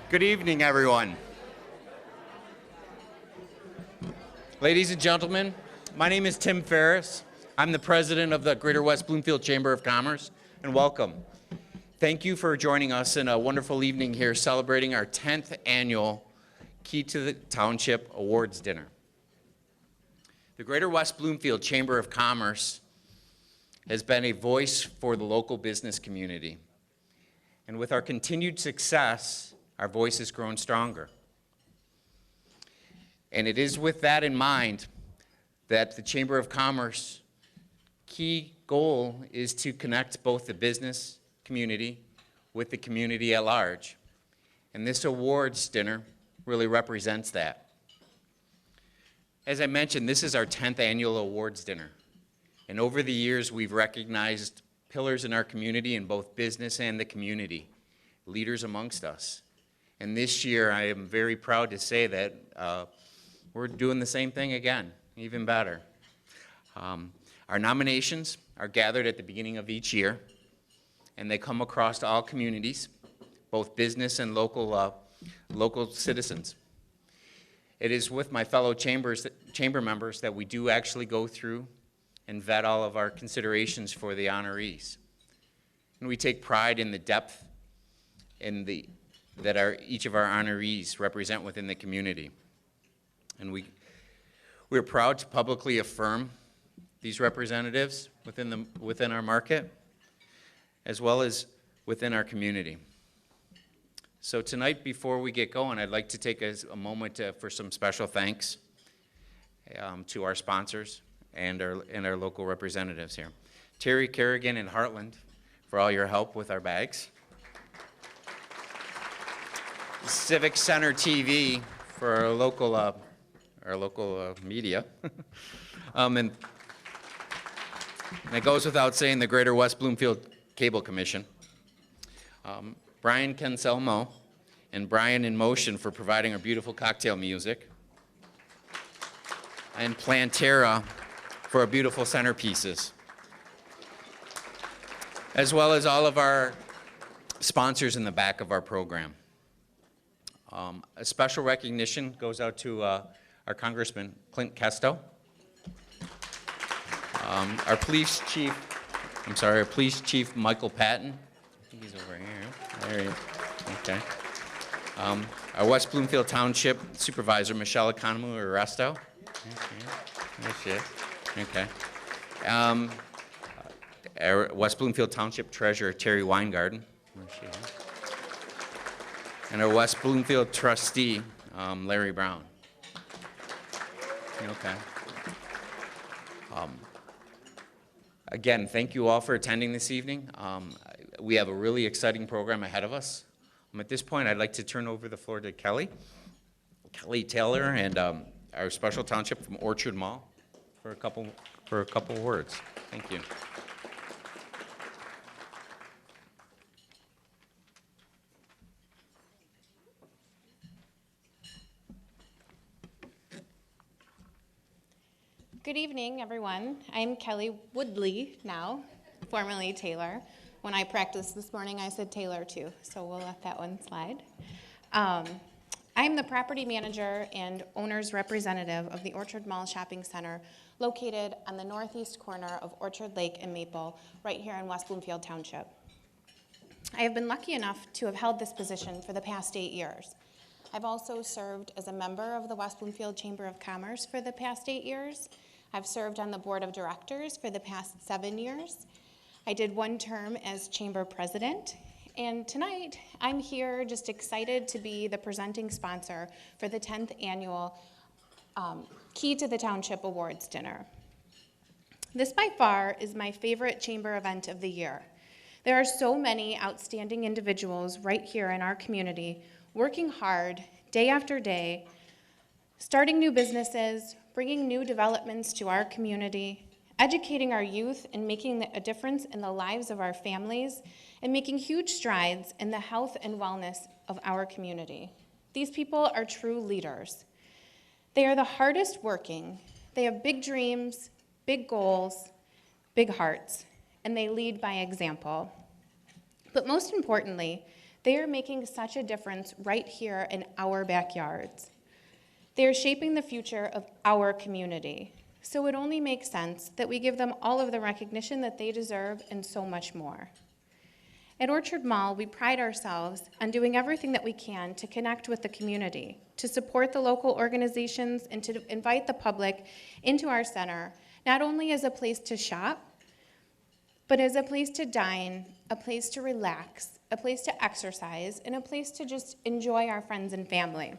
Good evening, everyone. Ladies and gentlemen, my name is Tim Ferris. I'm the president of the Greater West Bloomfield Chamber of Commerce, and welcome. Thank you for joining us in a wonderful evening here celebrating our 10th annual Key to the Township Awards dinner. The Greater West Bloomfield Chamber of Commerce has been a voice for the local business community. And with our continued success, our voice has grown stronger. And it is with that in mind that the Chamber of Commerce key goal is to connect both the business community with the community at large. And this awards dinner really represents that. As I mentioned, this is our 10th annual awards dinner. And over the years, we've recognized pillars in our community in both business and the community, leaders amongst us. And this year, I am very proud to say that we're doing the same thing again, even better. Our nominations are gathered at the beginning of each year, and they come across all communities, both business and local citizens. It is with my fellow chamber members that we do actually go through and vet all of our considerations for the honorees. And we take pride in the depth that each of our honorees represent within the community. And we're proud to publicly affirm these representatives within our market, as well as within our community. So tonight, before we get going, I'd like to take a moment for some special thanks to our sponsors and our local representatives here. Terry Kerrigan in Heartland for all your help with our bags. Civic Center TV for our local media. And it goes without saying, the Greater West Bloomfield Cable Commission. Brian Kenselmo and Brian in Motion for providing our beautiful cocktail music. And Plantera for our beautiful centerpieces. As well as all of our sponsors in the back of our program. A special recognition goes out to our Congressman Clint Kesto, our police chief Michael Patton. I think he's over here. There he is. Okay. Our West Bloomfield Township Supervisor Michelle Economo Arresto. Okay. Okay. Our West Bloomfield Township Treasurer Terry Weingarten. Where's she at? And our West Bloomfield Trustee Larry Brown. Okay. Again, thank you all for attending this evening. We have a really exciting program ahead of us. At this point, I'd like to turn over the floor to Kelly Taylor, and our special township from Orchard Mall for a couple words. Thank you. Good evening, everyone. I'm Kelly Woodley now, formerly Taylor. When I practiced this morning, I said Taylor too, so we'll let that one slide. I'm the property manager and owner's representative of the Orchard Mall Shopping Center, located on the northeast corner of Orchard Lake and Maple, right here in West Bloomfield Township. I have been lucky enough to have held this position for the past 8 years. I've also served as a member of the West Bloomfield Chamber of Commerce for the past 8 years. I've served on the board of directors for the past 7 years. I did one term as chamber president, and tonight I'm here just excited to be the presenting sponsor for the 10th annual Key to the Township Awards dinner. This by far is my favorite chamber event of the year. There are so many outstanding individuals right here in our community working hard day after day, starting new businesses, bringing new developments to our community, educating our youth and making a difference in the lives of our families, and making huge strides in the health and wellness of our community. These people are true leaders. They are the hardest working. They have big dreams, big goals, big hearts, and they lead by example. But most importantly, They are making such a difference right here in our backyards. They are shaping the future of our community. So it only makes sense that we give them all of the recognition that they deserve and so much more. At Orchard Mall, we pride ourselves on doing everything that we can to connect with the community, to support the local organizations, and to invite the public into our center, not only as a place to shop, but as a place to dine, a place to relax, a place to exercise, and a place to just enjoy our friends and family.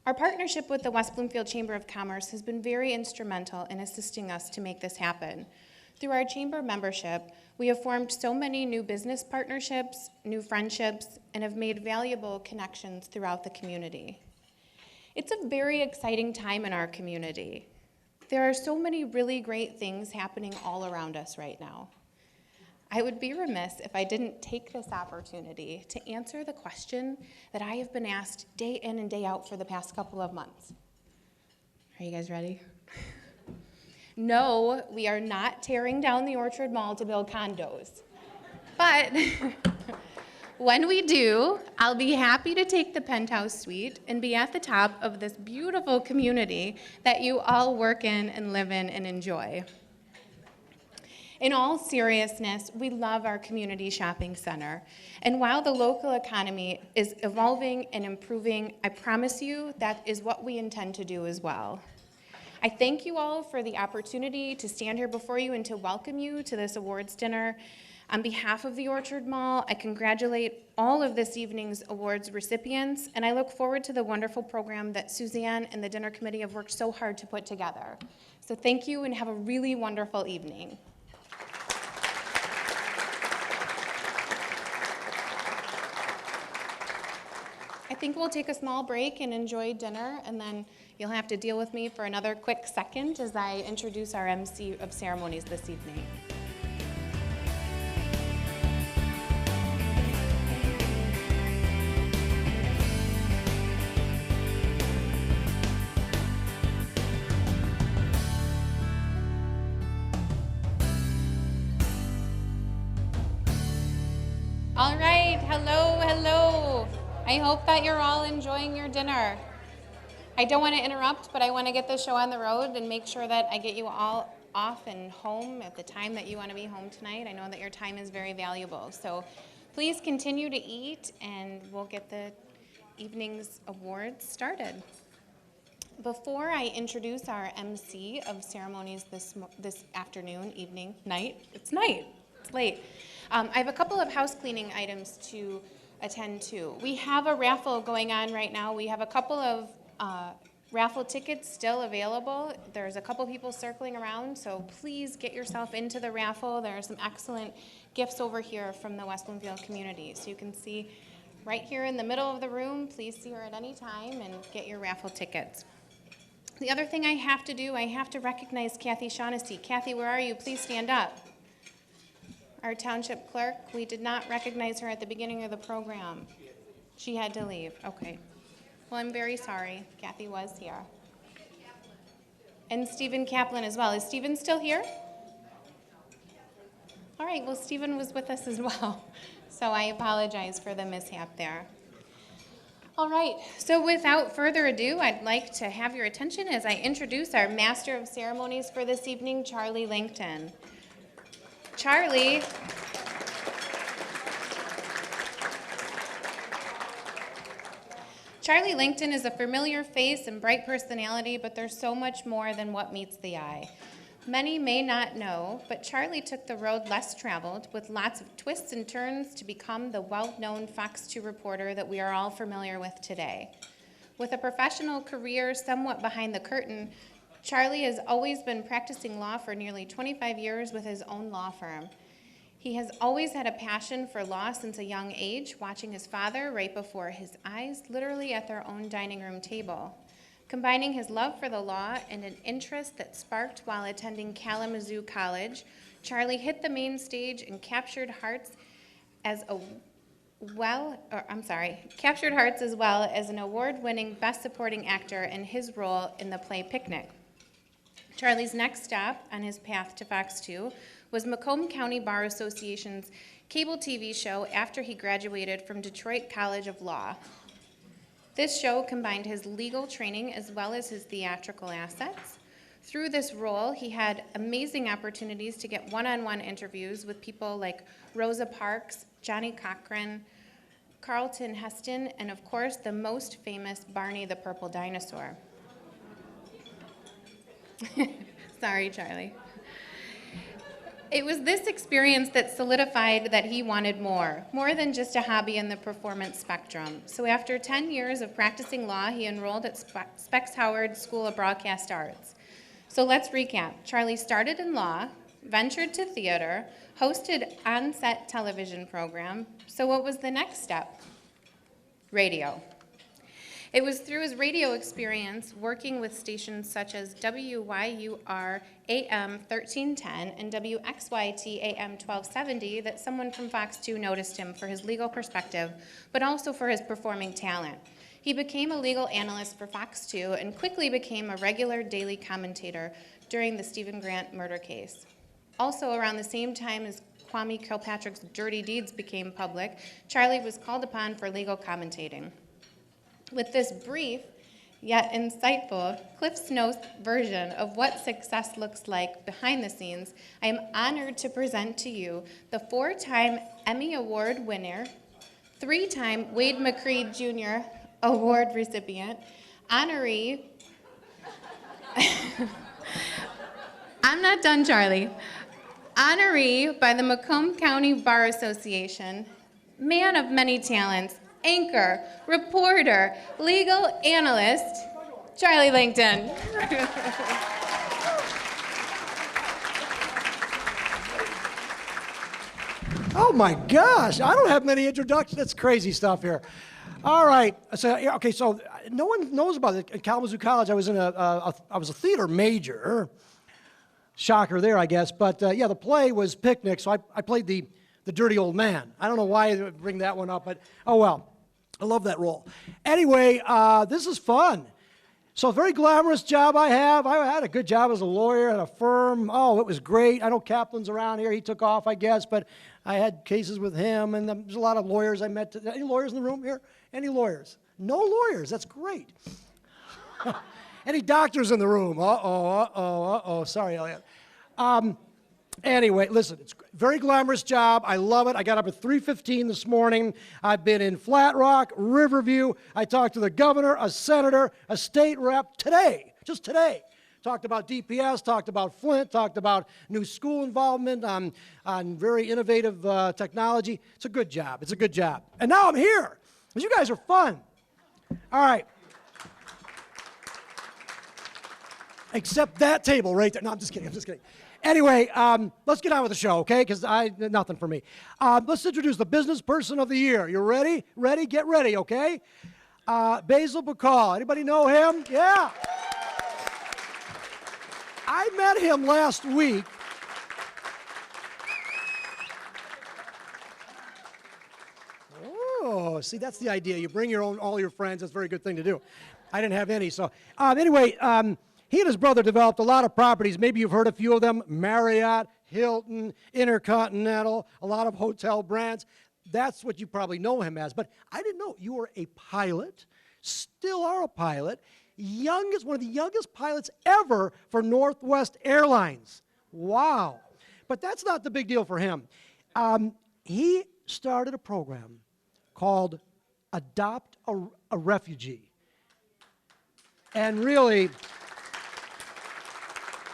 Our partnership with the West Bloomfield Chamber of Commerce has been very instrumental in assisting us to make this happen. Through our chamber membership, we have formed so many new business partnerships, new friendships, and have made valuable connections throughout the community. It's a very exciting time in our community. There are so many really great things happening all around us right now. I would be remiss if I didn't take this opportunity to answer the question that I have been asked day in and day out for the past couple of months. Are you guys ready? No, we are not tearing down the Orchard Mall to build condos. But when we do, I'll be happy to take the penthouse suite and be at the top of this beautiful community that you all work in and live in and enjoy. In all seriousness, we love our community shopping center. And while the local economy is evolving and improving, I promise you that is what we intend to do as well. I thank you all for the opportunity to stand here before you and to welcome you to this awards dinner. On behalf of the Orchard Mall, I congratulate all of this evening's awards recipients, and I look forward to the wonderful program that Suzanne and the dinner committee have worked so hard to put together. So thank you and have a really wonderful evening. I think we'll take a small break and enjoy dinner, and then you'll have to deal with me for another quick second as I introduce our MC of ceremonies this evening. All right, hello, hello. I hope that you're all enjoying your dinner. I don't want to interrupt, but I want to get the show on the road and make sure that I get you all off and home at the time that you want to be home tonight. I know that your time is very valuable. So please continue to eat, and we'll get the evening's awards started. Before I introduce our MC of ceremonies this afternoon, evening, night, it's late. I have a couple of house cleaning items to attend to. We have a raffle going on right now. We have a couple of raffle tickets still available. There's a couple people circling around, so please get yourself into the raffle. There are some excellent gifts over here from the West Bloomfield community. So you can see right here in the middle of the room. Please see her at any time and get your raffle tickets. The other thing I have to do, I have to recognize Kathy Shaughnessy. Kathy, where are you? Please stand up. Our township clerk, we did not recognize her at the beginning of the program. She had to leave. Okay. Well, I'm very sorry. Kathy was here. And Stephen Kaplan as well. Is Stephen still here? All right. Well, Stephen was with us as well. So I apologize for the mishap there. All right. So without further ado, I'd like to have your attention as I introduce our Master of Ceremonies for this evening, Charlie Langton. Charlie Langton is a familiar face and bright personality, but there's so much more than what meets the eye. Many may not know, but Charlie took the road less traveled with lots of twists and turns to become the well-known Fox 2 reporter that we are all familiar with today. With a professional career somewhat behind the curtain, Charlie has always been practicing law for nearly 25 years with his own law firm. He has always had a passion for law since a young age, watching his father right before his eyes, literally at their own dining room table. Combining his love for the law and an interest that sparked while attending Kalamazoo College, Charlie hit the main stage and captured hearts as well as an award-winning Best Supporting Actor in his role in the play Picnic. Charlie's next stop on his path to Fox 2 was Macomb County Bar Association's cable TV show after he graduated from Detroit College of Law. This show combined his legal training as well as his theatrical assets. Through this role, he had amazing opportunities to get one-on-one interviews with people like Rosa Parks, Johnny Cochran, Carlton Heston, and of course, the most famous Barney the Purple Dinosaur. Sorry, Charlie. It was this experience that solidified that he wanted more than just a hobby in the performance spectrum. So after 10 years of practicing law, he enrolled at Specs Howard School of Broadcast Arts. So let's recap. Charlie started in law, ventured to theater, hosted on-set television program. So what was the next step? Radio. It was through his radio experience working with stations such as WYUR AM 1310 and WXYT AM 1270 that someone from Fox 2 noticed him for his legal perspective, but also for his performing talent. He became a legal analyst for Fox 2 and quickly became a regular daily commentator during the Stephen Grant murder case. Also around the same time as Kwame Kilpatrick's dirty deeds became public, Charlie was called upon for legal commentating. With this brief, yet insightful, CliffsNotes version of what success looks like behind the scenes, I am honored to present to you the 4-time Emmy Award winner, 3-time Wade McCreed Jr. Award recipient, honoree, I'm not done, Charlie, honoree by the Macomb County Bar Association, man of many talents, anchor, reporter, legal analyst, Charlie Langton. Oh my gosh, I don't have many introductions. That's crazy stuff here. All right, so no one knows about it. At Kalamazoo College, I was a theater major. Shocker there, I guess. But yeah, the play was Picnic, so I played the dirty old man. I don't know why I bring that one up, but oh well. I love that role. Anyway, this is fun. So a very glamorous job I have. I had a good job as a lawyer at a firm. Oh, it was great. I know Kaplan's around here. He took off, I guess, but I had cases with him, and there's a lot of lawyers I met. Any lawyers in the room here? Any lawyers? No lawyers. That's great. Any doctors in the room? Uh-oh. Sorry, Elliot. Anyway, listen, it's a very glamorous job. I love it. I got up at 3:15 this morning. I've been in Flat Rock, Riverview. I talked to the governor, a senator, a state rep today, just today. Talked about DPS, talked about Flint, talked about new school involvement on very innovative technology. It's a good job. It's a good job. And now I'm here, because you guys are fun. All right. Except that table right there. No, I'm just kidding. Anyway, let's get on with the show, okay? Because nothing for me. Let's introduce the business person of the year. You ready? Ready? Get ready, okay? Basil Bacall. Anybody know him? Yeah. I met him last week. Oh, see, that's the idea. You bring all your friends. That's a very good thing to do. I didn't have any, so anyway. He and his brother developed a lot of properties. Maybe you've heard a few of them: Marriott, Hilton, Intercontinental, a lot of hotel brands. That's what you probably know him as. But I didn't know you were a pilot, still are a pilot, one of the youngest pilots ever for Northwest Airlines. Wow. But that's not the big deal for him. He started a program called Adopt a Refugee. And really,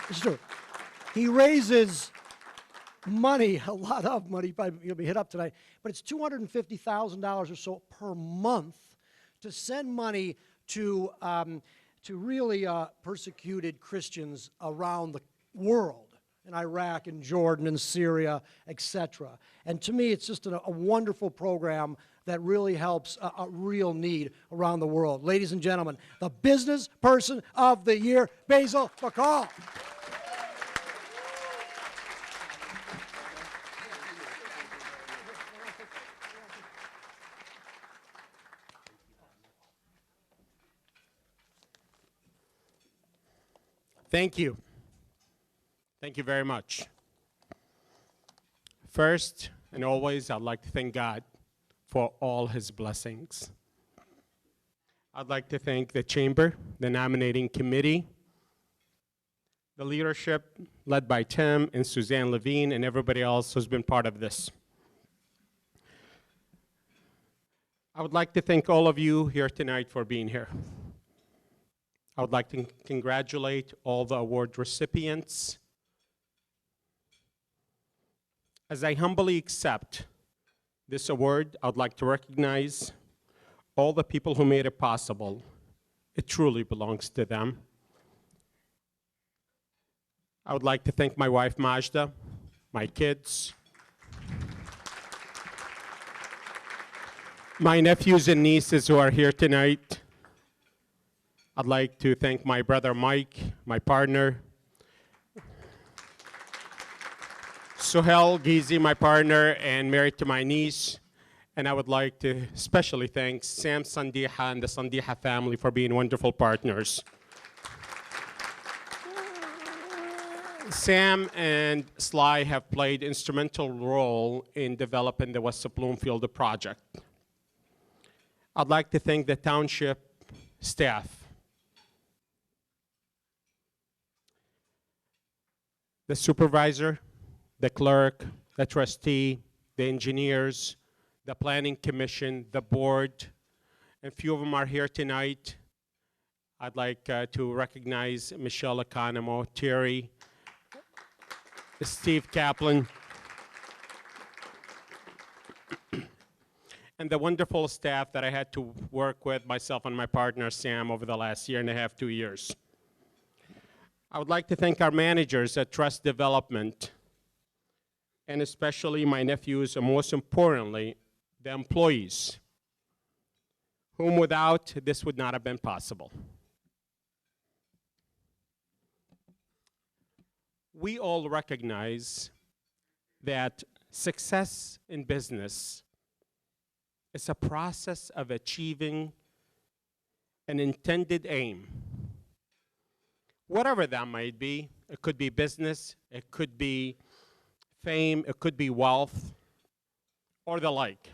it's true. He raises money, a lot of money, you'll be hit up tonight, but it's $250,000 or so per month to send money to really persecuted Christians around the world, in Iraq and Jordan and Syria, etc. And to me, it's just a wonderful program that really helps a real need around the world. Ladies and gentlemen, the business person of the year, Basil Bacall. Thank you. Thank you very much. First and always, I'd like to thank God for all his blessings. I'd like to thank the chamber, the nominating committee, the leadership led by Tim and Suzanne Levine and everybody else who's been part of this. I would like to thank all of you here tonight for being here. I would like to congratulate all the award recipients. As I humbly accept this award, I would like to recognize all the people who made it possible. It truly belongs to them. I would like to thank my wife, Majda, my kids, my nephews and nieces who are here tonight. I'd like to thank my brother, Mike, my partner, Suhel Gizi, my partner, and married to my niece. And I would like to especially thank Sam Sandiha and the Sandiha family for being wonderful partners. Sam and Sly have played instrumental role in developing the West of Bloomfield project. I'd like to thank the township staff, the supervisor, the clerk, the trustee, the engineers, the planning commission, the board, and a few of them are here tonight. I'd like to recognize Michelle Economo, Terry, Steve Kaplan, and the wonderful staff that I had to work with, myself and my partner Sam, over the last year and a half, 2 years. I would like to thank our managers at Truss Development, and especially my nephews, and most importantly, the employees, whom without this would not have been possible. We all recognize that success in business is a process of achieving an intended aim. Whatever that might be, it could be business, it could be fame, it could be wealth, or the like.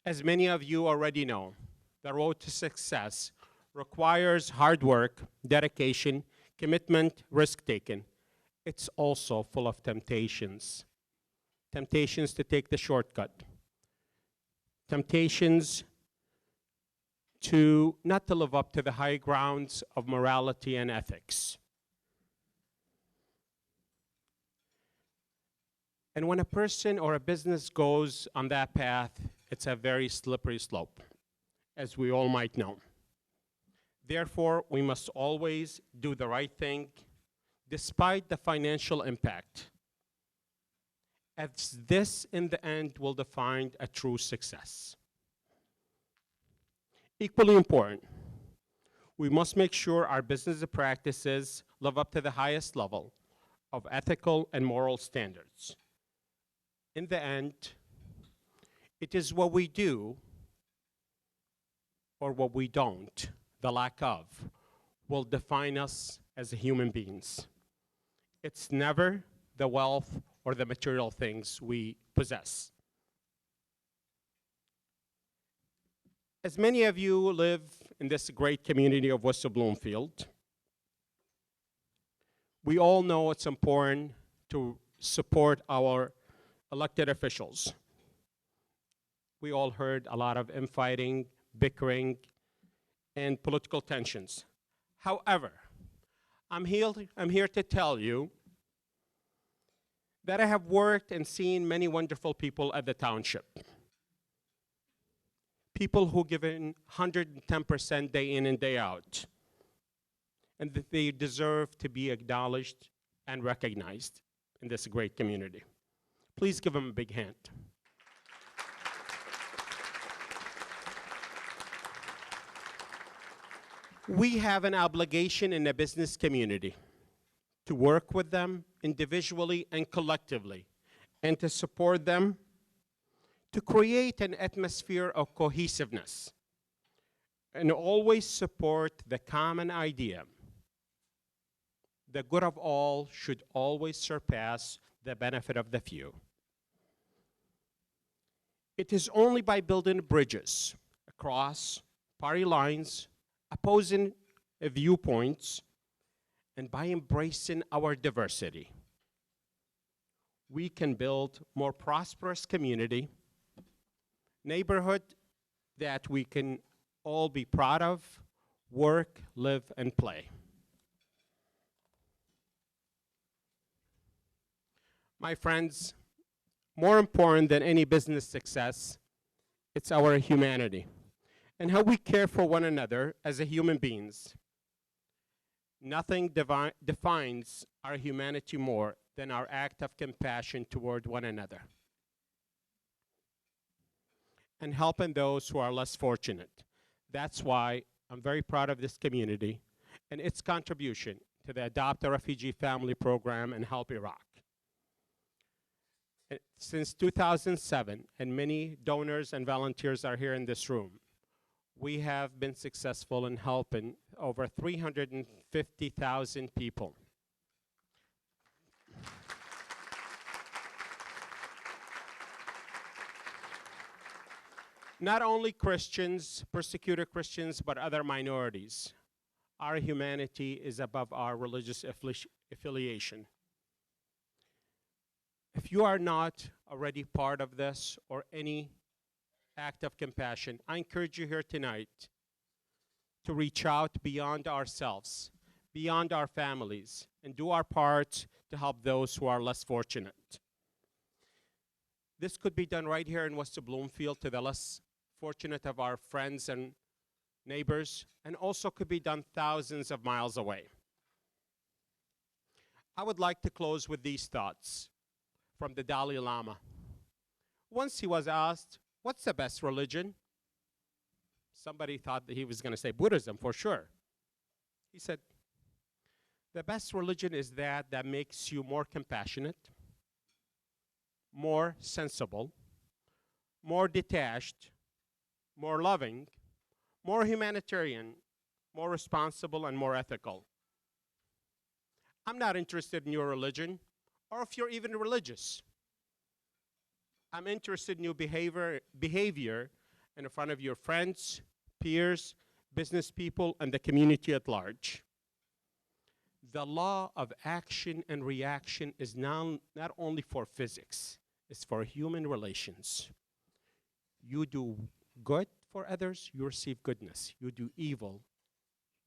As many of you already know, the road to success requires hard work, dedication, commitment, risk-taking. It's also full of temptations. Temptations to take the shortcut. Temptations to not to live up to the high grounds of morality and ethics. And when a person or a business goes on that path, it's a very slippery slope, as we all might know. Therefore, we must always do the right thing, despite the financial impact, as this, in the end, will define a true success. Equally important, we must make sure our business practices live up to the highest level of ethical and moral standards. In the end, it is what we do or what we don't, the lack of, will define us as human beings. It's never the wealth or the material things we possess. As many of you live in this great community of West of Bloomfield, we all know it's important to support our elected officials. We all heard a lot of infighting, bickering, and political tensions. However, I'm here to tell you that I have worked and seen many wonderful people at the township. People who give in 110% day in and day out, and that they deserve to be acknowledged and recognized in this great community. Please give them a big hand. We have an obligation in the business community to work with them individually and collectively, and to support them to create an atmosphere of cohesiveness and always support the common idea the good of all should always surpass the benefit of the few. It is only by building bridges across party lines, opposing viewpoints, and by embracing our diversity, we can build more prosperous community, neighborhood that we can all be proud of, work, live, and play. My friends, more important than any business success, it's our humanity and how we care for one another as a human beings. Nothing defines our humanity more than our act of compassion toward one another and helping those who are less fortunate. That's why I'm very proud of this community and its contribution to the Adopt a Refugee Family Program and Help Iraq. Since 2007, and many donors and volunteers are here in this room, we have been successful in helping over 350,000 people. Not only Christians, persecuted Christians, but other minorities. Our humanity is above our religious affiliation. If you are not already part of this or any act of compassion, I encourage you here tonight to reach out beyond ourselves, beyond our families, and do our part to help those who are less fortunate. This could be done right here in West Bloomfield to the less fortunate of our friends and neighbors, and also could be done thousands of miles away. I would like to close with these thoughts from the Dalai Lama. Once he was asked, what's the best religion? Somebody thought that he was going to say Buddhism for sure. He said, the best religion is that makes you more compassionate, more sensible, more detached, more loving, more humanitarian, more responsible, and more ethical. I'm not interested in your religion, or if you're even religious. I'm interested in your behavior in front of your friends, peers, business people, and the community at large. The law of action and reaction is now not only for physics, it's for human relations. You do good for others, you receive goodness. You do evil,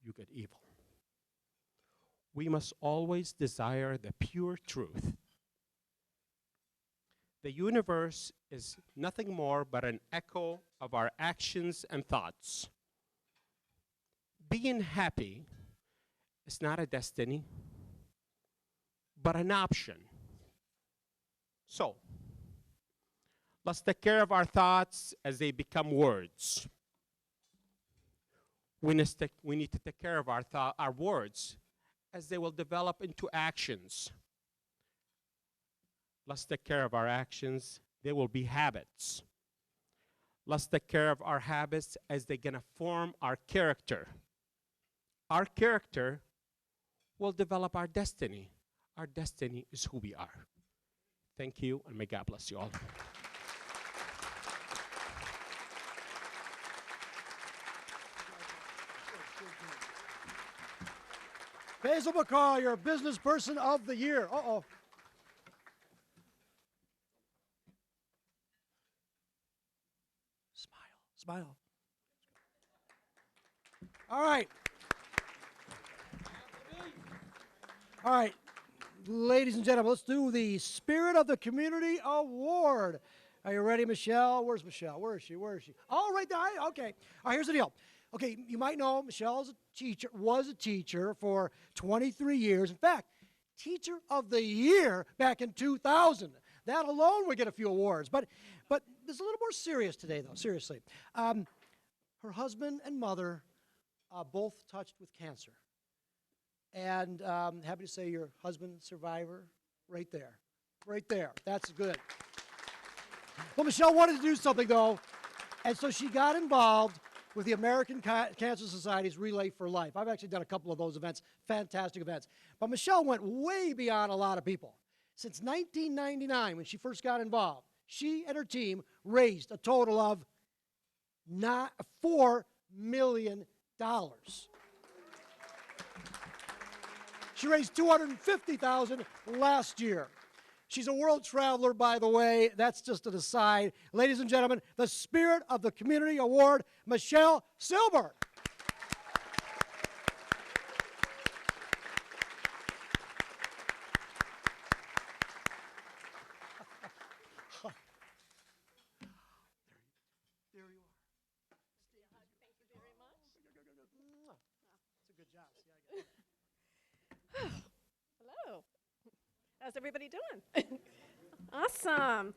you get evil. We must always desire the pure truth. The universe is nothing more but an echo of our actions and thoughts. Being happy is not a destiny, but an option. So, let's take care of our thoughts as they become words. We need to take care of our words as they will develop into actions. Let's take care of our actions. They will be habits. Let's take care of our habits as they're going to form our character. Our character will develop our destiny. Our destiny is who we are. Thank you, and may God bless you all. Basil Bacall, your Business Person of the Year. Uh-oh. Smile. All right. All right, ladies and gentlemen, let's do the Spirit of the Community Award. Are you ready, Michelle? Where's Michelle? Where is she? Oh, right there. Okay. All right, here's the deal. Okay, you might know Michelle was a teacher for 23 years. In fact, Teacher of the Year back in 2000. That alone would get a few awards. But it's a little more serious today, though, seriously. Her husband and mother both touched with cancer. And happy to say your husband, survivor, right there. Right there. That's good. Well, Michelle wanted to do something, though, and so she got involved with the American Cancer Society's Relay for Life. I've actually done a couple of those events, fantastic events. But Michelle went way beyond a lot of people. Since 1999, when she first got involved, she and her team raised a total of $4 million. She raised $250,000 last year. She's a world traveler, by the way. That's just an aside. Ladies and gentlemen, the Spirit of the Community Award, Michelle Silber. There you are. Thank you very much. That's a good job. See, I got it. Hello. How's everybody doing? Awesome.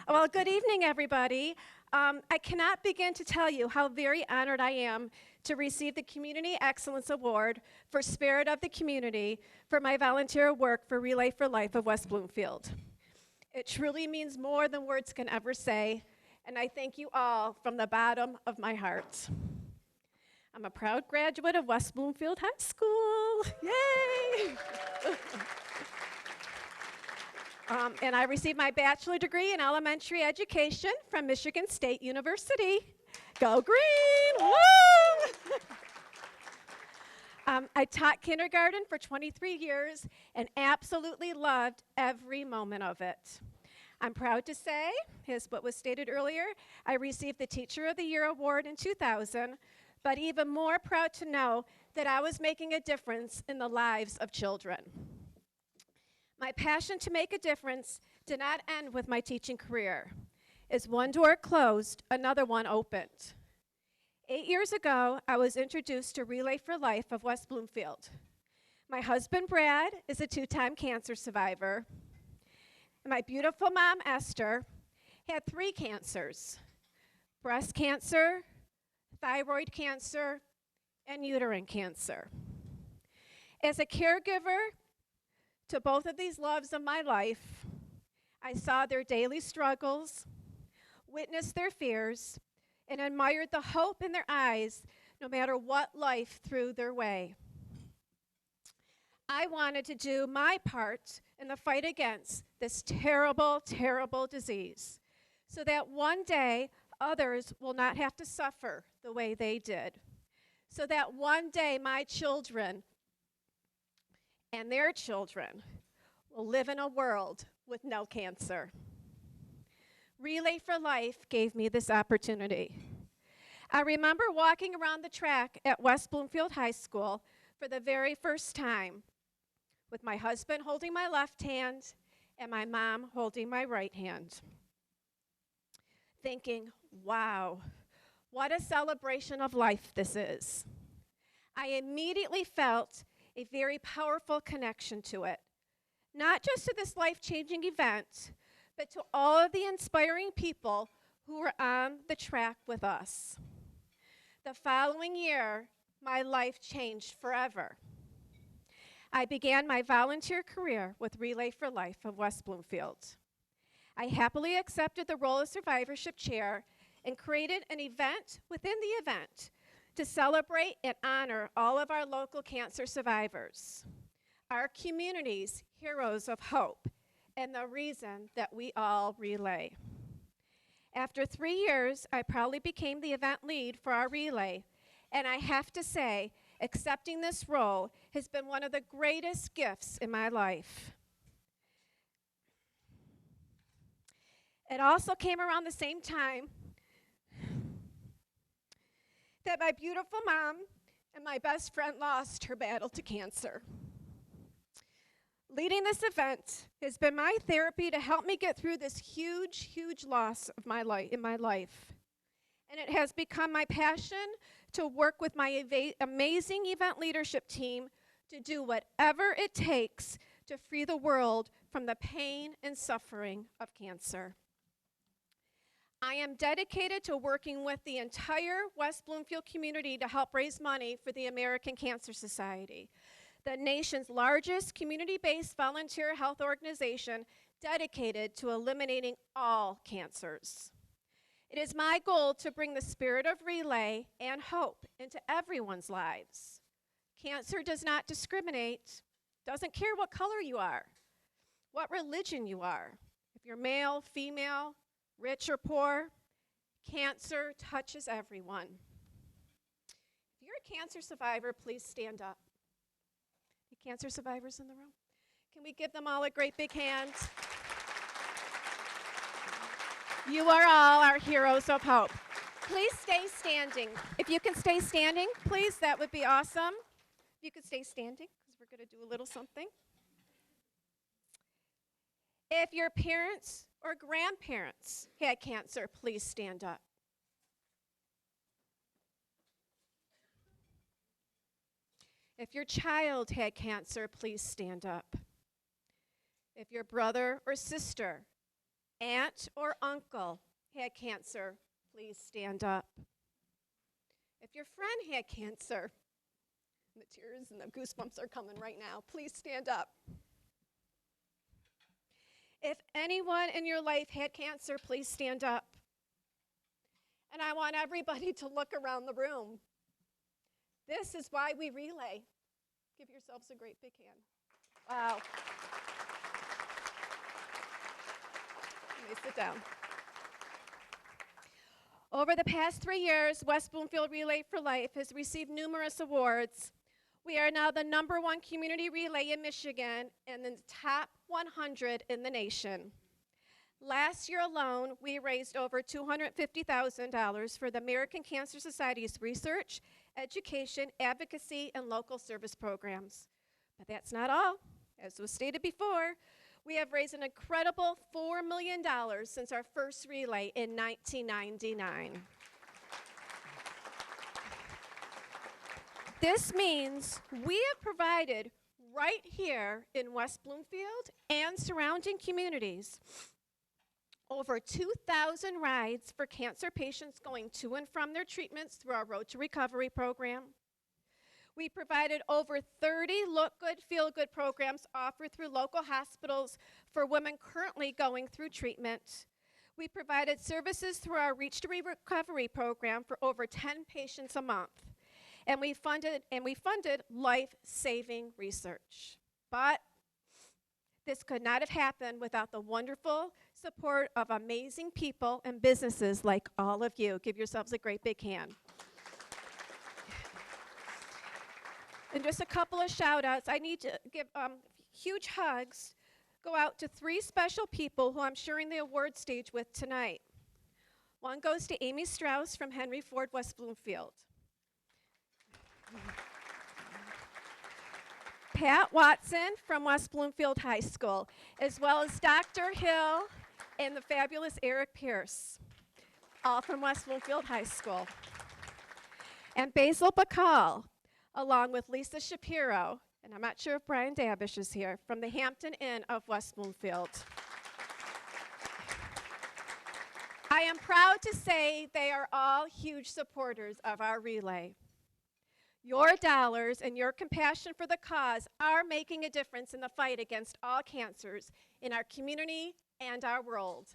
Well, good evening, everybody. I cannot begin to tell you how very honored I am to receive the Community Excellence Award for Spirit of the Community for my volunteer work for Relay for Life of West Bloomfield. It truly means more than words can ever say, and I thank you all from the bottom of my heart. I'm a proud graduate of West Bloomfield High School. Yay! And I received my bachelor degree in elementary education from Michigan State University. Go Green! Woo! I taught kindergarten for 23 years and absolutely loved every moment of it. I'm proud to say, as what was stated earlier, I received the Teacher of the Year award in 2000, but even more proud to know that I was making a difference in the lives of children. My passion to make a difference did not end with my teaching career. As one door closed, another one opened. 8 years ago, I was introduced to Relay for Life of West Bloomfield. My husband, Brad, is a 2-time cancer survivor. And my beautiful mom, Esther, had 3 cancers: breast cancer, thyroid cancer, and uterine cancer. As a caregiver to both of these loves of my life, I saw their daily struggles, witnessed their fears, and admired the hope in their eyes no matter what life threw their way. I wanted to do my part in the fight against this terrible, terrible disease so that one day others will not have to suffer the way they did, so that one day my children and their children will live in a world with no cancer. Relay for Life gave me this opportunity. I remember walking around the track at West Bloomfield High School for the very first time, with my husband holding my left hand and my mom holding my right hand, thinking, wow, what a celebration of life this is. I immediately felt a very powerful connection to it, not just to this life-changing event, but to all of the inspiring people who were on the track with us. The following year, my life changed forever. I began my volunteer career with Relay for Life of West Bloomfield. I happily accepted the role of survivorship chair and created an event within the event to celebrate and honor all of our local cancer survivors, our community's heroes of hope, and the reason that we all relay. After 3 years, I proudly became the event lead for our relay, and I have to say, accepting this role has been one of the greatest gifts in my life. It also came around the same time that my beautiful mom and my best friend lost her battle to cancer. Leading this event has been my therapy to help me get through this huge, huge loss of in my life. And it has become my passion to work with my amazing event leadership team to do whatever it takes to free the world from the pain and suffering of cancer. I am dedicated to working with the entire West Bloomfield community to help raise money for the American Cancer Society, the nation's largest community-based volunteer health organization dedicated to eliminating all cancers. It is my goal to bring the spirit of relay and hope into everyone's lives. Cancer does not discriminate, doesn't care what color you are, what religion you are, if you're male, female, rich or poor. Cancer touches everyone. If you're a cancer survivor, please stand up. Any cancer survivors in the room? Can we give them all a great big hand? You are all our heroes of hope. Please stay standing. If you can stay standing, please, that would be awesome. If you could stay standing, because we're going to do a little something. If your parents or grandparents had cancer, please stand up. If your child had cancer, please stand up. If your brother or sister, aunt or uncle had cancer, please stand up. If your friend had cancer, the tears and the goosebumps are coming right now, please stand up. If anyone in your life had cancer, please stand up. And I want everybody to look around the room. This is why we relay. Give yourselves a great big hand. Wow. Let me sit down. Over the past 3 years, West Bloomfield Relay for Life has received numerous awards. We are now the #1 community relay in Michigan and in the top 100 in the nation. Last year alone, we raised over $250,000 for the American Cancer Society's research, education, advocacy, and local service programs. But that's not all. As was stated before, we have raised an incredible $4 million since our first relay in 1999. This means we have provided right here in West Bloomfield and surrounding communities over 2,000 rides for cancer patients going to and from their treatments through our Road to Recovery program. We provided over 30 Look Good, Feel Good programs offered through local hospitals for women currently going through treatment. We provided services through our Reach to Recovery program for over 10 patients a month. And we funded life-saving research. But this could not have happened without the wonderful support of amazing people and businesses like all of you. Give yourselves a great big hand. And just a couple of shout outs. I need to give huge hugs go out to 3 special people who I'm sharing the award stage with tonight. One goes to Amy Strauss from Henry Ford, West Bloomfield. Pat Watson from West Bloomfield High School, as well as Dr. Hill and the fabulous Eric Pierce, all from West Bloomfield High School. And Basil Bacall, along with Lisa Shapiro, and I'm not sure if Brian Dabish is here, from the Hampton Inn of West Bloomfield. I am proud to say they are all huge supporters of our relay. Your dollars and your compassion for the cause are making a difference in the fight against all cancers in our community and our world.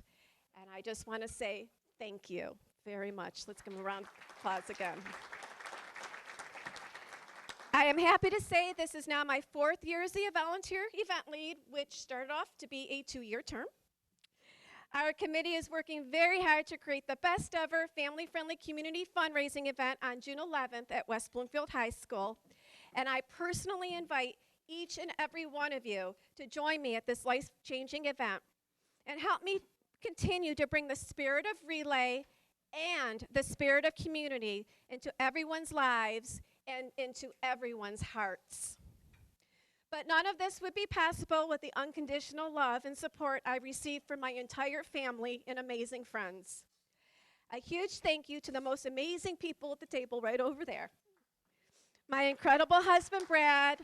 And I just want to say thank you very much. Let's give them a round of applause again. I am happy to say this is now my 4th year as the volunteer event lead, which started off to be a 2-year term. Our committee is working very hard to create the best ever family-friendly community fundraising event on June 11th at West Bloomfield High School. And I personally invite each and every one of you to join me at this life-changing event and help me continue to bring the spirit of relay and the spirit of community into everyone's lives and into everyone's hearts. But none of this would be possible with the unconditional love and support I received from my entire family and amazing friends. A huge thank you to the most amazing people at the table right over there. My incredible husband, Brad,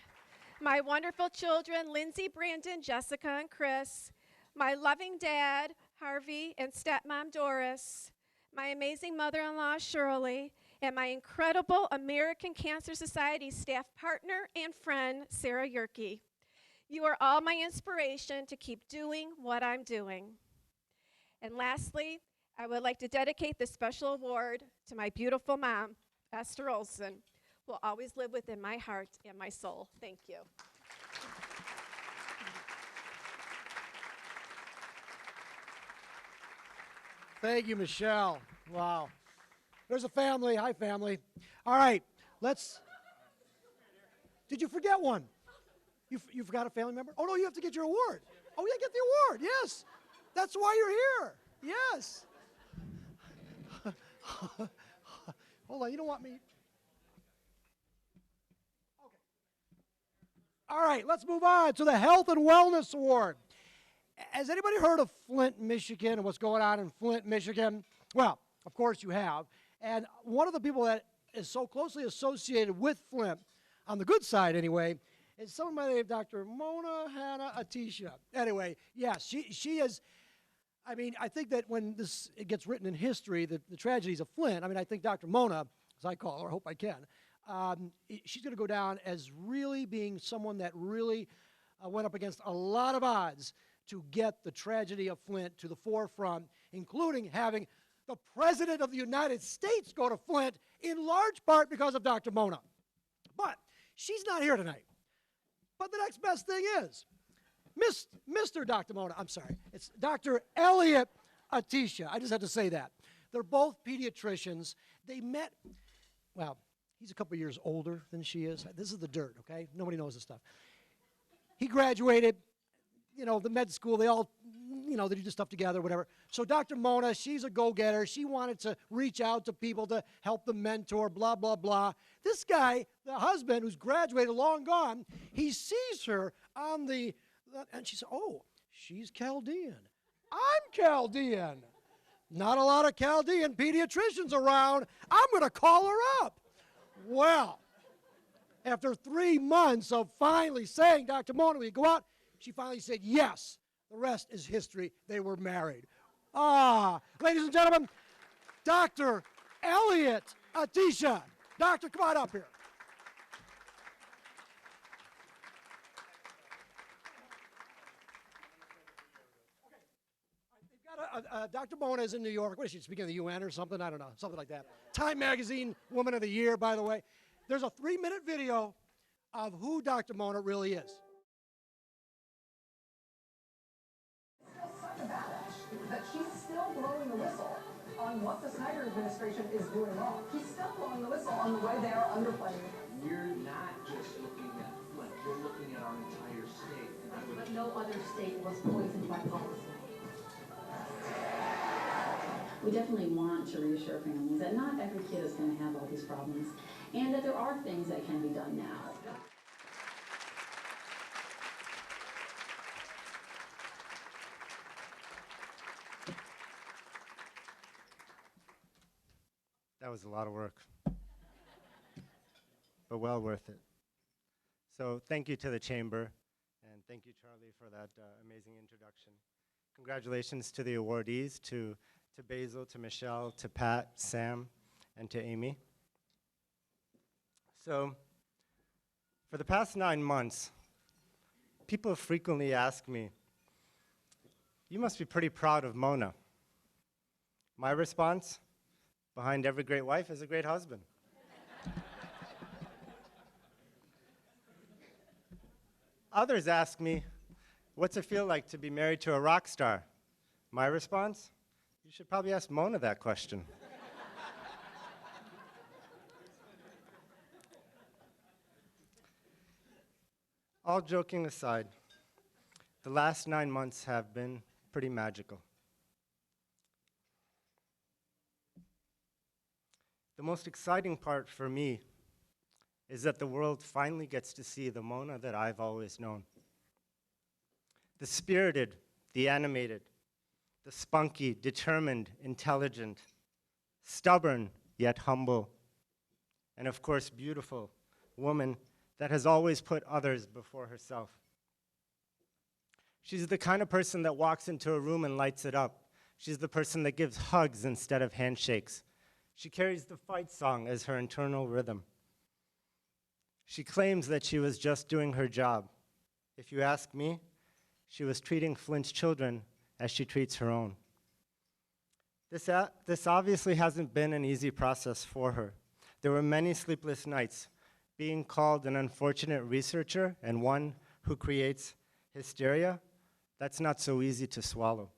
my wonderful children, Lindsay, Brandon, Jessica, and Chris, my loving dad, Harvey, and stepmom, Doris, my amazing mother-in-law, Shirley, and my incredible American Cancer Society staff partner and friend, Sarah Yerke. You are all my inspiration to keep doing what I'm doing. And lastly, I would like to dedicate this special award to my beautiful mom, Esther Olson, who will always live within my heart and my soul. Thank you. Thank you, Michelle. Wow. There's a family. Hi, family. All right, let's. Did you forget one? You forgot a family member? Oh, no, you have to get your award. Oh, yeah, get the award. Yes. That's why you're here. Yes. Hold on, you don't want me. Okay. All right, let's move on to the Health and Wellness Award. Has anybody heard of Flint, Michigan, and what's going on in Flint, Michigan? Well, of course you have. And one of the people that is so closely associated with Flint, on the good side anyway, is someone by the name of Dr. Mona Hanna-Attisha. Anyway, yes, she is. I mean, I think that when it gets written in history, the tragedies of Flint, I mean, I think Dr. Mona, as I call her, I hope I can, she's going to go down as really being someone that really went up against a lot of odds to get the tragedy of Flint to the forefront, including having the President of the United States go to Flint, in large part because of Dr. Mona. But she's not here tonight. But the next best thing is, Mr. Dr. Mona, I'm sorry, it's Dr. Hanna-Attisha. I just had to say that. They're both pediatricians. They met, well, he's a couple years older than she is. This is the dirt, okay? Nobody knows this stuff. He graduated, you know, the med school, they all, you know, they do this stuff together, whatever. So Dr. Mona, she's a go-getter. She wanted to reach out to people to help them mentor, blah, blah, blah. This guy, the husband, who's graduated, long gone, he sees her on the, and she said, oh, she's Chaldean. I'm Chaldean. Not a lot of Chaldean pediatricians around. I'm going to call her up. Well, after 3 months of finally saying, Dr. Mona, will you go out? She finally said yes. The rest is history. They were married. Ladies and gentlemen, Dr. Hanna-Attisha. Doctor, come on up here. Dr. Mona is in New York. What is she, speaking of the UN or something? I don't know, something like that. Time Magazine Woman of the Year, by the way. There's a 3-minute video of who Dr. Mona really is. That she's still blowing the whistle on what the Snyder administration is doing wrong. She's still blowing the whistle on the way they are underfunding. We're not just looking at Flint, we're looking at our entire state. But no other state was poisoned by policy. We definitely want to reassure families that not every kid is going to have all these problems, and that there are things that can be done now. That was a lot of work, but well worth it. So thank you to the Chamber, and thank you, Charlie, for that amazing introduction. Congratulations to the awardees, to Basil, to Michelle, to Pat, Sam, and to Amy. So for the past 9 months, people frequently ask me, you must be pretty proud of Mona. My response? Behind every great wife is a great husband. Others ask me, what's it feel like to be married to a rock star? My response? You should probably ask Mona that question. All joking aside, the last 9 months have been pretty magical. The most exciting part for me is that the world finally gets to see the Mona that I've always known. The spirited, the animated, the spunky, determined, intelligent, stubborn, yet humble, and of course beautiful woman that has always put others before herself. She's the kind of person that walks into a room and lights it up. She's the person that gives hugs instead of handshakes. She carries the fight song as her internal rhythm. She claims that she was just doing her job. If you ask me, she was treating Flint's children as she treats her own. This obviously hasn't been an easy process for her. There were many sleepless nights. Being called an unfortunate researcher and one who creates hysteria, that's not so easy to swallow.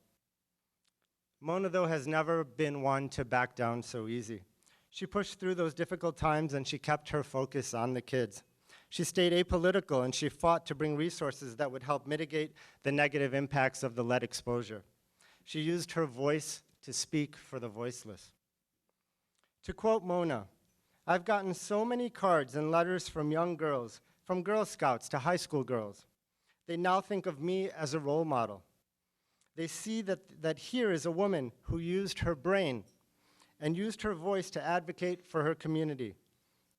Mona, though, has never been one to back down so easy. She pushed through those difficult times and she kept her focus on the kids. She stayed apolitical and she fought to bring resources that would help mitigate the negative impacts of the lead exposure. She used her voice to speak for the voiceless. To quote Mona, "I've gotten so many cards and letters from young girls, from Girl Scouts to high school girls. They now think of me as a role model. They see that here is a woman who used her brain and used her voice to advocate for her community.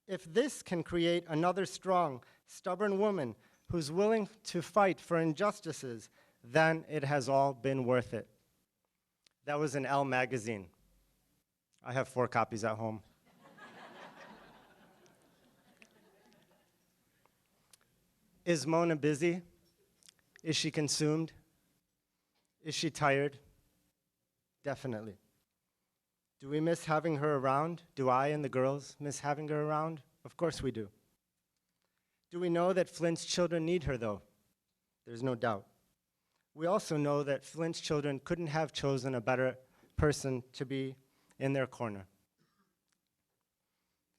If this can create another strong, stubborn woman who's willing to fight for injustices, then it has all been worth it." That was in Elle magazine. I have 4 copies at home. Is Mona busy? Is she consumed? Is she tired? Definitely. Do we miss having her around? Do I and the girls miss having her around? Of course we do. Do we know that Flint's children need her, though? There's no doubt. We also know that Flint's children couldn't have chosen a better person to be in their corner.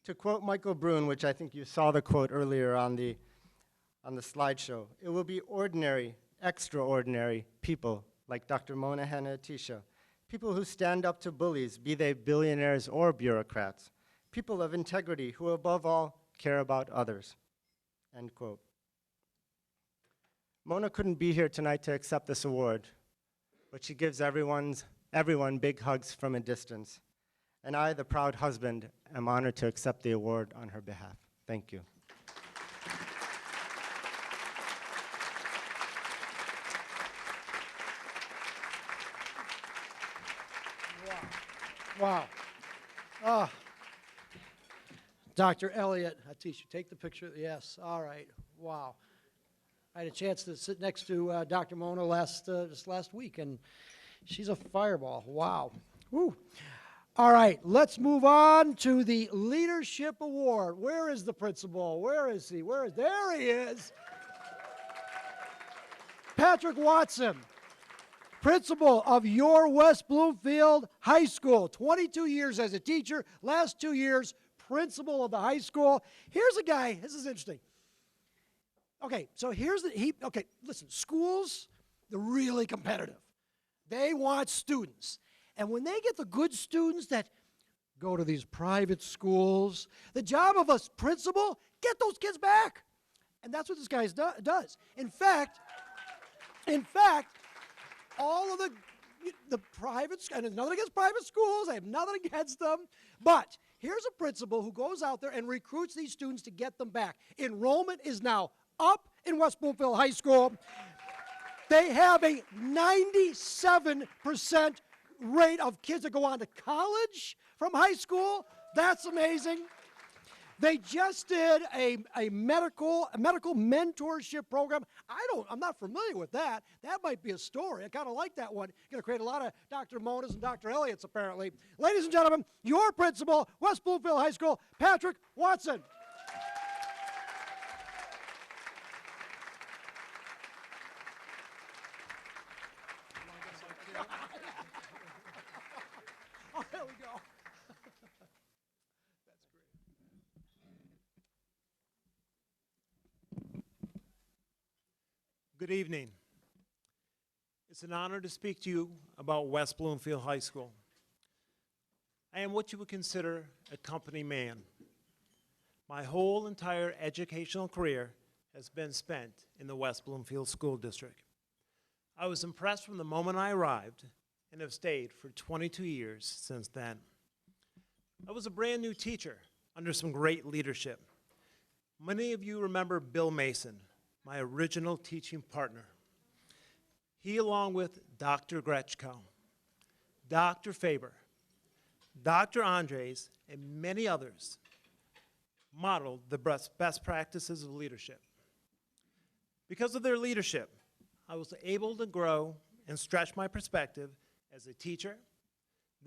To quote Michael Brune, which I think you saw the quote earlier on the slideshow, "It will be ordinary, extraordinary people like Dr. Mona Hanna-Attisha, people who stand up to bullies, be they billionaires or bureaucrats, people of integrity who above all care about others." End quote. Mona couldn't be here tonight to accept this award, but she gives everyone big hugs from a distance. And I, the proud husband, am honored to accept the award on her behalf. Thank you. Wow. Dr. Hanna-Attisha, take the picture. Yes, all right. Wow. I had a chance to sit next to Dr. Mona just last week, and she's a fireball. Wow. Woo. All right, let's move on to the Leadership Award. Where is the principal? Where is he? There he is. Patrick Watson, principal of your West Bloomfield High School. 22 years as a teacher, last 2 years, principal of the high school. Here's a guy, this is interesting. Okay, so listen, schools, they're really competitive. They want students. And when they get the good students that go to these private schools, the job of a principal, get those kids back. And that's what this guy does. In fact, all of the private, and there's nothing against private schools, I have nothing against them, but here's a principal who goes out there and recruits these students to get them back. Enrollment is now up in West Bloomfield High School. They have a 97% rate of kids that go on to college from high school. That's amazing. They just did a medical mentorship program. I'm not familiar with that. That might be a story. I kind of like that one. Going to create a lot of Dr. Monas and Dr. Elliott's, apparently. Ladies and gentlemen, your principal, West Bloomfield High School, Patrick Watson. Oh, there we go. That's great. Good evening. It's an honor to speak to you about West Bloomfield High School. I am what you would consider a company man. My whole entire educational career has been spent in the West Bloomfield School District. I was impressed from the moment I arrived and have stayed for 22 years since then. I was a brand new teacher under some great leadership. Many of you remember Bill Mason, my original teaching partner. He, along with Dr. Gretschko, Dr. Faber, Dr. Andres, and many others, modeled the best practices of leadership. Because of their leadership, I was able to grow and stretch my perspective as a teacher,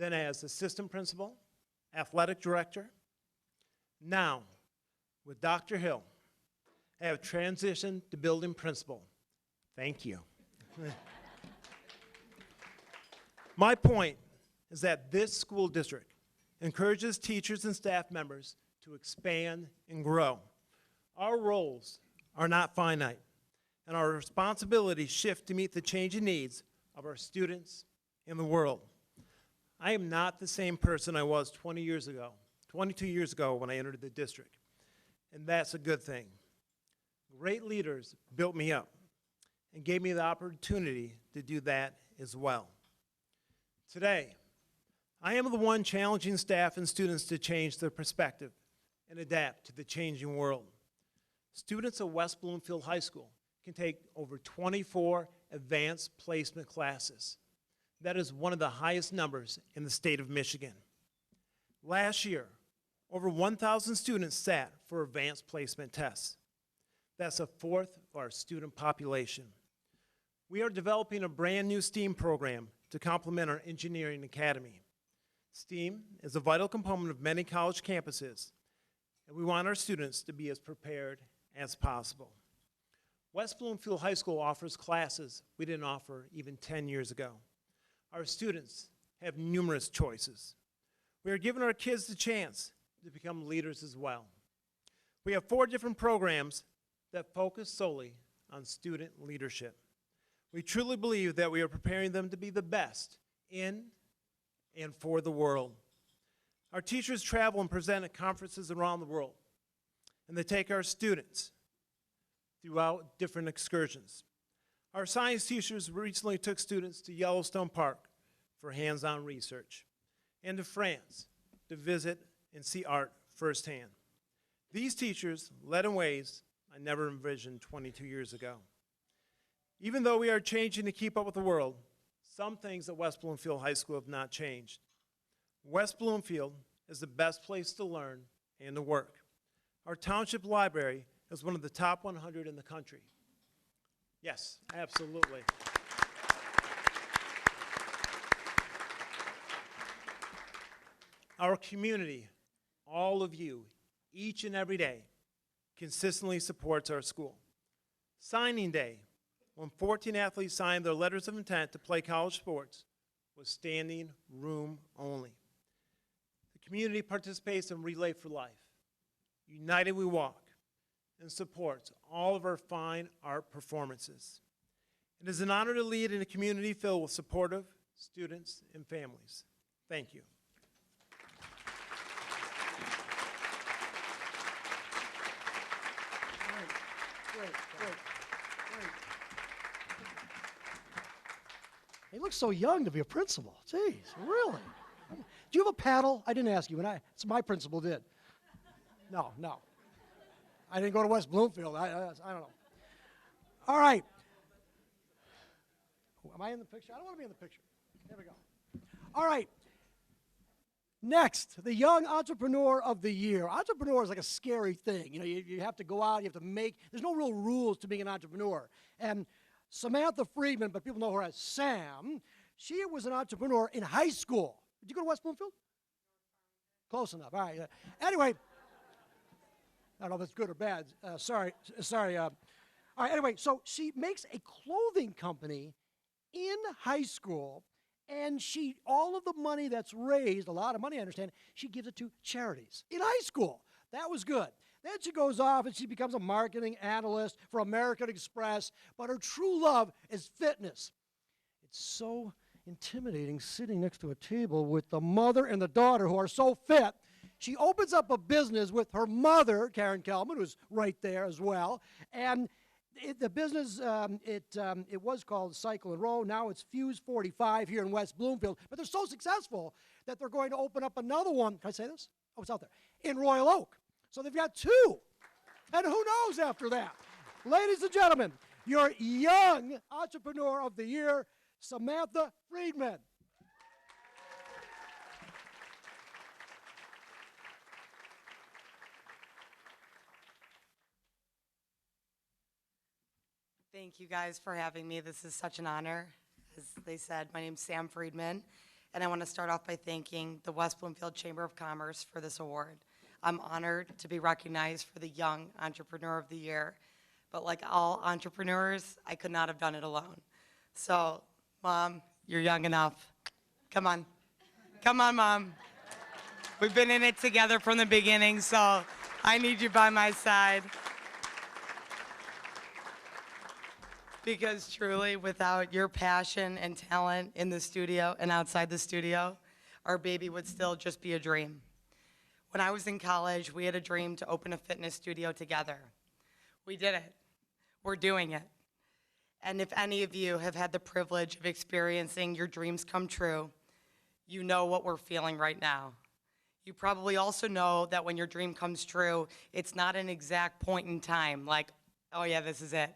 then as assistant principal, athletic director. Now, with Dr. Hill, I have transitioned to building principal. Thank you. My point is that this school district encourages teachers and staff members to expand and grow. Our roles are not finite, and our responsibilities shift to meet the changing needs of our students and the world. I am not the same person I was 22 years ago when I entered the district, and that's a good thing. Great leaders built me up and gave me the opportunity to do that as well. Today, I am the one challenging staff and students to change their perspective and adapt to the changing world. Students at West Bloomfield High School can take over 24 advanced placement classes. That is one of the highest numbers in the state of Michigan. Last year, over 1,000 students sat for advanced placement tests. That's a fourth of our student population. We are developing a brand new STEAM program to complement our engineering academy. STEAM is a vital component of many college campuses, and we want our students to be as prepared as possible. West Bloomfield High School offers classes we didn't offer even 10 years ago. Our students have numerous choices. We are giving our kids the chance to become leaders as well. We have 4 different programs that focus solely on student leadership. We truly believe that we are preparing them to be the best in and for the world. Our teachers travel and present at conferences around the world, and they take our students throughout different excursions. Our science teachers recently took students to Yellowstone Park for hands-on research, and to France to visit and see art firsthand. These teachers led in ways I never envisioned 22 years ago. Even though we are changing to keep up with the world, some things at West Bloomfield High School have not changed. West Bloomfield is the best place to learn and to work. Our township library is one of the top 100 in the country. Yes, absolutely. Our community, all of you, each and every day, consistently supports our school. Signing day, when 14 athletes signed their letters of intent to play college sports, was standing room only. The community participates in Relay for Life. United We Walk, and supports all of our fine art performances. It is an honor to lead in a community filled with supportive students and families. Thank you. Great. He looks so young to be a principal. Jeez, really? Do you have a paddle? I didn't ask you, so my principal did. No. I didn't go to West Bloomfield. I don't know. All right. Am I in the picture? I don't want to be in the picture. There we go. All right. Next, the Young Entrepreneur of the Year. Entrepreneur is like a scary thing. You have to go out, you have to make, there's no real rules to being an entrepreneur. And Samantha Friedman, but people know her as Sam, she was an entrepreneur in high school. Did you go to West Bloomfield? Close enough. All right. Anyway, I don't know if that's good or bad. Sorry. All right, anyway, so she makes a clothing company in high school, and all of the money that's raised, a lot of money I understand, she gives it to charities in high school. That was good. Then she goes off and she becomes a marketing analyst for American Express, but her true love is fitness. It's so intimidating sitting next to a table with the mother and the daughter who are so fit. She opens up a business with her mother, Karen Kelman, who's right there as well, and the business, it was called Cycle and Row. Now it's Fuse 45 here in West Bloomfield. But they're so successful that they're going to open up another one. Can I say this? Oh, it's out there. In Royal Oak. So they've got 2. And who knows after that? Ladies and gentlemen, your Young Entrepreneur of the Year, Samantha Friedman. Thank you guys for having me. This is such an honor. As they said, my name's Sam Friedman, and I want to start off by thanking the West Bloomfield Chamber of Commerce for this award. I'm honored to be recognized for the Young Entrepreneur of the Year, but like all entrepreneurs, I could not have done it alone. So, Mom, you're young enough. Come on. Come on, Mom. We've been in it together from the beginning, so I need you by my side. Because truly, without your passion and talent in the studio and outside the studio, our baby would still just be a dream. When I was in college, we had a dream to open a fitness studio together. We did it. We're doing it. And if any of you have had the privilege of experiencing your dreams come true, you know what we're feeling right now. You probably also know that when your dream comes true, it's not an exact point in time, like, oh yeah, this is it.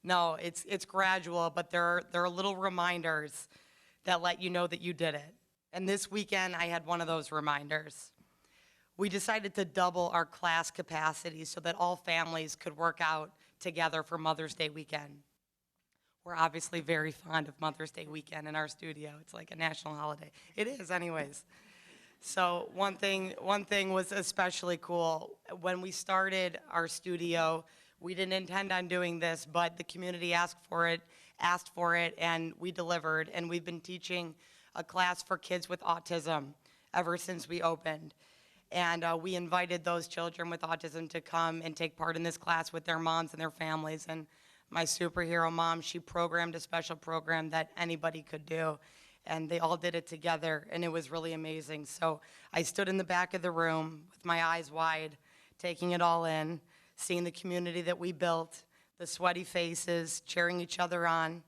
No, it's gradual, but there are little reminders that let you know that you did it. And this weekend, I had one of those reminders. We decided to double our class capacity so that all families could work out together for Mother's Day weekend. We're obviously very fond of Mother's Day weekend in our studio. It's like a national holiday. It is anyways. So one thing was especially cool. When we started our studio, we didn't intend on doing this, but the community asked for it, and we delivered. And we've been teaching a class for kids with autism ever since we opened. And we invited those children with autism to come and take part in this class with their moms and their families. And my superhero mom, she programmed a special program that anybody could do. And they all did it together, and it was really amazing. So I stood in the back of the room with my eyes wide, taking it all in, seeing the community that we built, the sweaty faces, cheering each other on,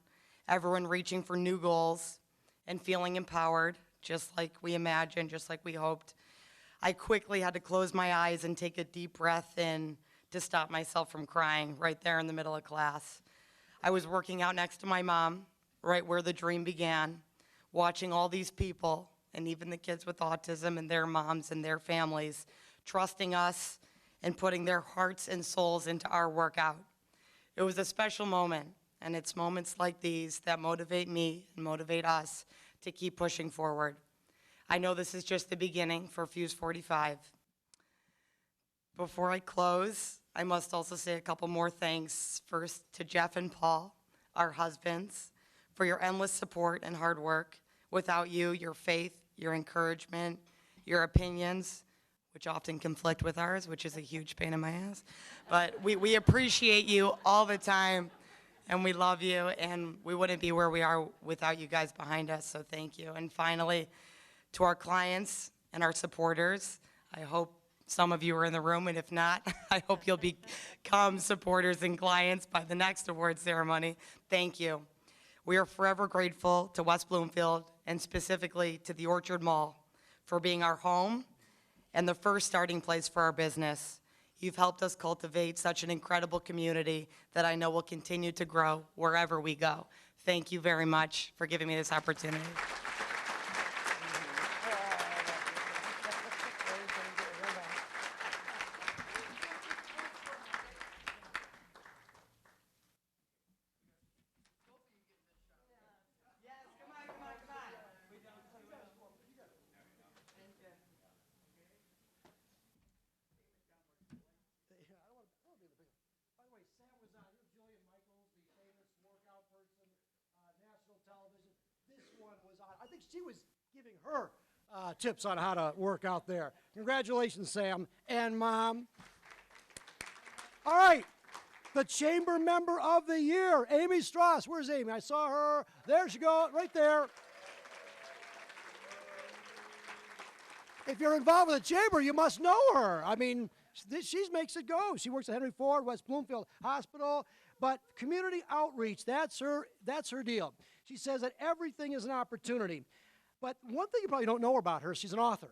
everyone reaching for new goals and feeling empowered, just like we imagined, just like we hoped. I quickly had to close my eyes and take a deep breath in to stop myself from crying right there in the middle of class. I was working out next to my mom, right where the dream began, watching all these people, and even the kids with autism and their moms and their families, trusting us and putting their hearts and souls into our workout. It was a special moment, and it's moments like these that motivate me and motivate us to keep pushing forward. I know this is just the beginning for Fuse 45. Before I close, I must also say a couple more thanks. First to Jeff and Paul, our husbands, for your endless support and hard work. Without you, your faith, your encouragement, your opinions, which often conflict with ours, which is a huge pain in my ass. But we appreciate you all the time, and we love you, and we wouldn't be where we are without you guys behind us, so thank you. And finally, to our clients and our supporters, I hope some of you are in the room, and if not, I hope you'll become supporters and clients by the next award ceremony. Thank you. We are forever grateful to West Bloomfield, and specifically to the Orchard Mall, for being our home and the first starting place for our business. You've helped us cultivate such an incredible community that I know will continue to grow wherever we go. Thank you very much for giving me this opportunity. I think she was giving her tips on how to work out there. Congratulations, Sam and Mom. All right, the Chamber Member of the Year, Amy Strauss. Where's Amy? I saw her. There she goes, right there. If you're involved with the Chamber, you must know her. I mean, she makes it go. She works at Henry Ford, West Bloomfield Hospital. But community outreach, that's her deal. She says that everything is an opportunity. But one thing you probably don't know about her, she's an author.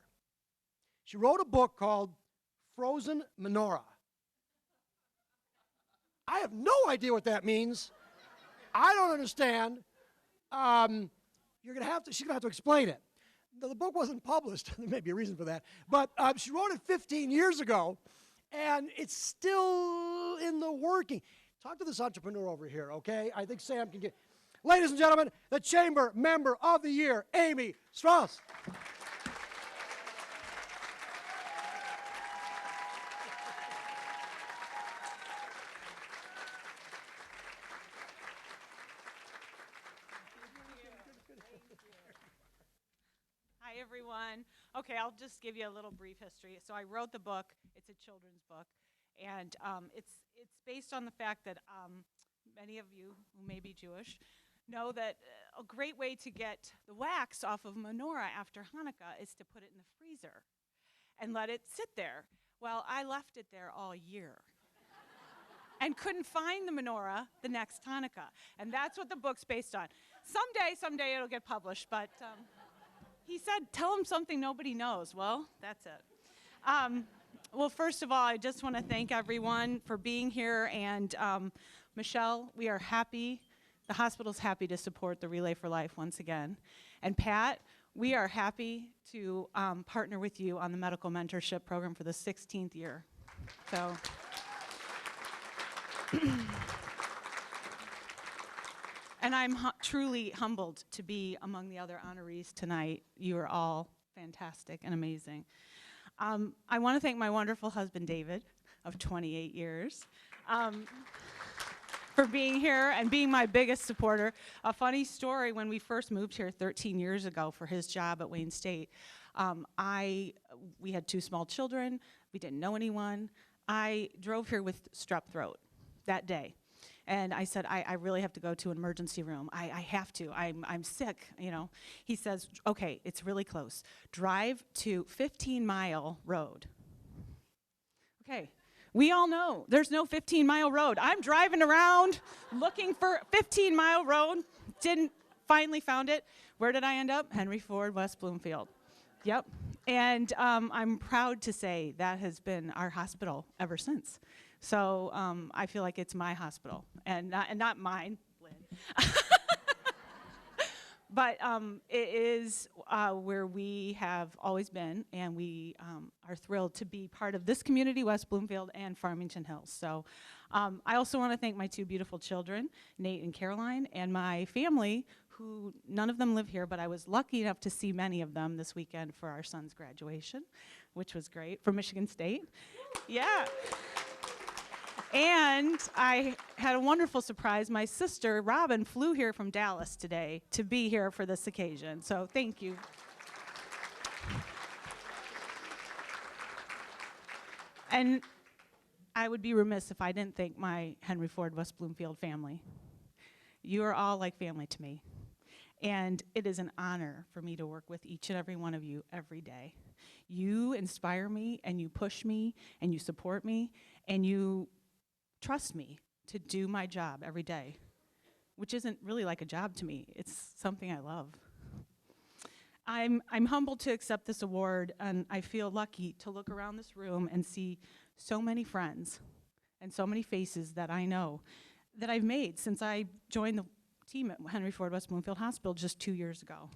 She wrote a book called Frozen Menorah. I have no idea what that means. I don't understand. She's gonna have to explain it. The book wasn't published. There may be a reason for that. But she wrote it 15 years ago, and it's still in the working. Talk to this entrepreneur over here, okay? I think Sam can get. ladies and gentlemen, the Chamber Member of the Year, Amy Strauss. Hi, everyone. Okay, I'll just give you a little brief history. So I wrote the book. It's a children's book, and it's based on the fact that many of you who may be Jewish know that a great way to get the wax off of menorah after Hanukkah is to put it in the freezer and let it sit there. Well, I left it there all year and couldn't find the menorah the next Hanukkah, and that's what the book's based on. Someday it'll get published, but he said, tell him something nobody knows. Well, that's it. Well, first of all, I just want to thank everyone for being here. And Michelle, we are happy. The hospital's happy to support the Relay for Life once again. And Pat, we are happy to partner with you on the medical mentorship program for the 16th year. So. And I'm truly humbled to be among the other honorees tonight. You are all fantastic and amazing. I want to thank my wonderful husband, David, of 28 years, for being here and being my biggest supporter. A funny story, when we first moved here 13 years ago for his job at Wayne State, we had 2 small children. We didn't know anyone. I drove here with strep throat that day. And I said, I really have to go to an emergency room. I have to. I'm sick, you know. He says, okay, it's really close. Drive to 15-mile road. Okay, we all know there's no 15-mile road. I'm driving around looking for 15-mile road. Finally found it. Where did I end up? Henry Ford, West Bloomfield. Yep. And I'm proud to say that has been our hospital ever since. So I feel like it's my hospital, and not mine, Lynn. But it is where we have always been, and we are thrilled to be part of this community, West Bloomfield and Farmington Hills. So I also want to thank my 2 beautiful children, Nate and Caroline, and my family, who none of them live here, but I was lucky enough to see many of them this weekend for our son's graduation, which was great, from Michigan State. Yeah. And I had a wonderful surprise. My sister, Robin, flew here from Dallas today to be here for this occasion. So thank you. And I would be remiss if I didn't thank my Henry Ford West Bloomfield family. You are all like family to me. And it is an honor for me to work with each and every one of you every day. You inspire me, and you push me, and you support me, and you trust me to do my job every day, which isn't really like a job to me. It's something I love. I'm humbled to accept this award, and I feel lucky to look around this room and see so many friends and so many faces that I know that I've made since I joined the team at Henry Ford West Bloomfield Hospital just 2 years ago.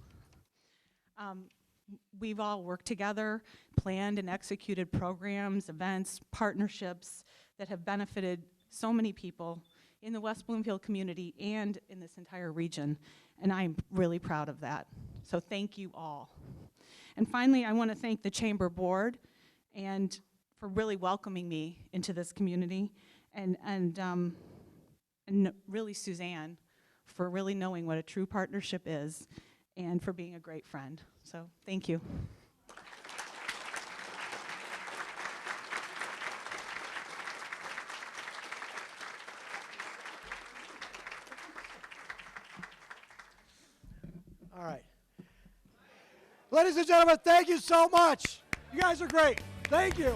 We've all worked together, planned and executed programs, events, partnerships that have benefited so many people in the West Bloomfield community and in this entire region, and I'm really proud of that. So thank you all. And finally, I want to thank the Chamber Board and for really welcoming me into this community, and really Suzanne for really knowing what a true partnership is and for being a great friend. So thank you. All right. Ladies and gentlemen, thank you so much. You guys are great. Thank you.